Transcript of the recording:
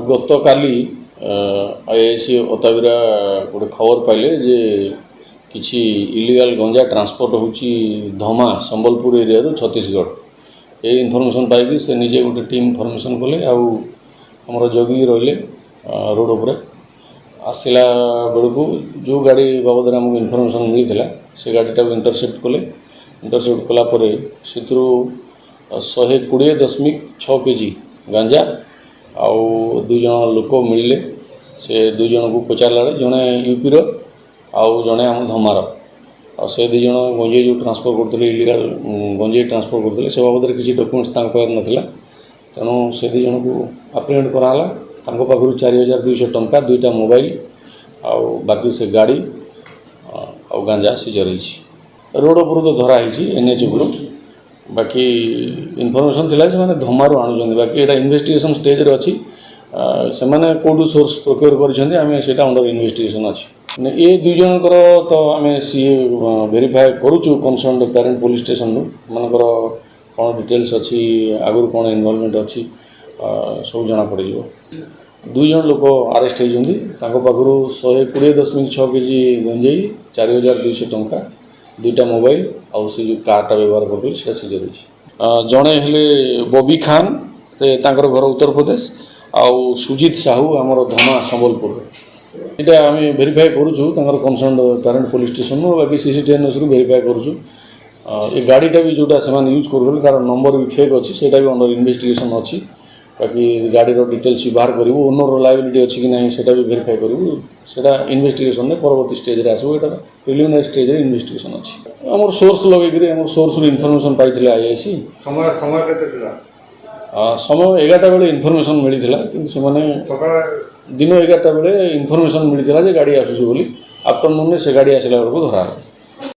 गत काली आईआईसी अताबिरा गोटे खबर पाइले जे किसी इलीगल गंजा ट्रांसपोर्ट होची धमा संबलपुर एरिया छत्तीसगढ़ ये इनफॉरमेशन पाई से निजे गोटे टीम फॉर्मेशन कले आमर जगी रहिले रोड उपरे आसला बेलू जो गाड़ी बाबद आमको इनफॉरमेशन मिलता से गाड़ीटा इंटरसेप्ट कले इंटरसेप्ट कलापर से 120.6 kg गांजा आउ दुई जन लोक मिले से दुई जन को पचारा जड़े यूपीर आउ जड़े आम धमार आ से दुई जन गंजे जो ट्रांसफर करते इलीगल गंजे ट्रांसफर करते से बाबद किसी डॉक्यूमेंट्स नाला तेणु से दुई जन को आप्रिहेंड कराला पाखु 4200 टंका 2टा मोबाइल आउ बाकी से गाड़ी आउ गांजा सीजर हो रोड उपर तो धराही एनएच उपर बाकी इनफॉरमेशन थिला से माने धमारू आणुछन बाकी एटा इन्वेस्टिगेशन स्टेज रे अछि से माने कोडू सोर्स प्रोक्योर करिछन आमे सेटा अंडर इन्वेस्टिगेशन अछि ने ए दुई जन कर तो आमे सी वेरीफाई करूछु कंसर्न पेरेंट पुलिस स्टेशन मानकर कोन डिटेल्स अछि आगुर कोन इन्वॉल्वमेंट अछि सब जना पड़ जिवो दुई जन लोक अरेस्ट होइछन्ती ताको पाखरु 120.6 kg गंजेई 4200 टंका 2टा मोबाइल आउ से जो कारटा व्यवहार करते से सीजर हो जड़े हेले बबी खान से तांकर घर उत्तर प्रदेश आउ सुजित साहू आमर धमा संबलपुर ये आम भेरीफाई करूँ कंसर्न पेरेंट पुलिस स्टेशन बाकी सीसीटीएनएस भेरीफाई करूँ ये गाड़ीटा भी जोटा से यूज कर तार नंबर भी फेक अच्छी से अंडर इन्वेस्टिगेशन अच्छी बाकी गाड़ी डिटेल्स भी बाहर करूँ ओनर लायबिलिटी अच्छी कि ना से भी भेरीफाई करूँ से इन्वेस्टिगेशन में परवर्ती स्टेज रे आसो ये प्रिलिमिनरी स्टेज रे इन्वेस्टिगेशन अच्छी आमर सोर्स लगे आम सोर्स इनफॉरमेशन पाई आईआईसी समय 11टा बेले इनफॉरमेशन मिलता कि दिन 11टा बेले इनफॉरमेशन मिलता गाड़ी आसूँ बोली आफ्टरनून से गाड़ी आसला बेलू धरा